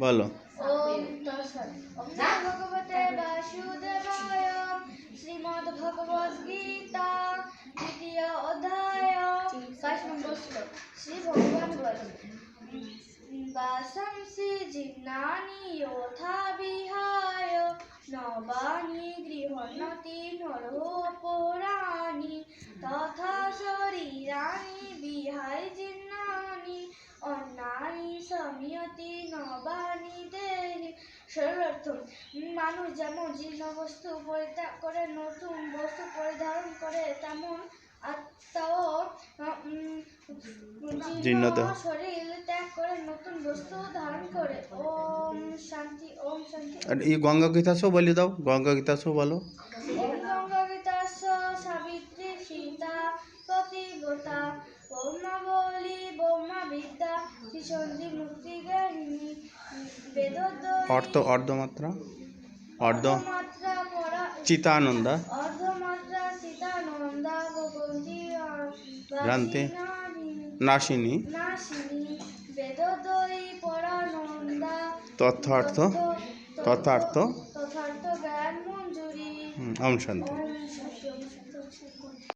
বলো। ওম তৎসৎ। ওম নমো ভগবতে বাসুদেবায়। শ্রীমদ্ ভগবদ গীতা তৃতীয় অধ্যায় 5 নম্বর শ্লোক। শ্রী ভগবান বলেন, বাসাংসি জিন্নানি যথা বিহায় নবানি গৃহণতি নরোপরাণি তথা শরীরাণি বিহায় জিন্নানি অন্যানি সময়তি নবানি দেহি। সর্বার্থ, মানুষ যেমন জীর্ণ বস্তু পরিত্যাগ করে নতুন বস্তু পরিধারণ করে, তেমন আত্মাও জীর্ণ শরীর ত্যাগ করে নতুন বস্তু ধারণ করে। ওম শান্তি, ওম শান্তি। আর এই গঙ্গা গীতা সব বলে দাও, গঙ্গা গীতা সব বলো। ওম গঙ্গা গীতা সাবিত্রী সীতা পতিব্রতা ব্রহ্মাবলী ব্রহ্মা বিদ্যা ত্রিসন্ধি মুক্তি জ্ঞানী বেদোদ্বয়ী অর্ধমাত্রা অর্ধমাত্রা পরা চিতানন্দা অর্ধমাত্রা চিতানন্দা ভগবন্তী ভ্রান্তি নাশিনী বেদোদ্বয়ী পরানন্দা তথার্থ তথার্থ জ্ঞান মঞ্জুরি। ওম শান্তি।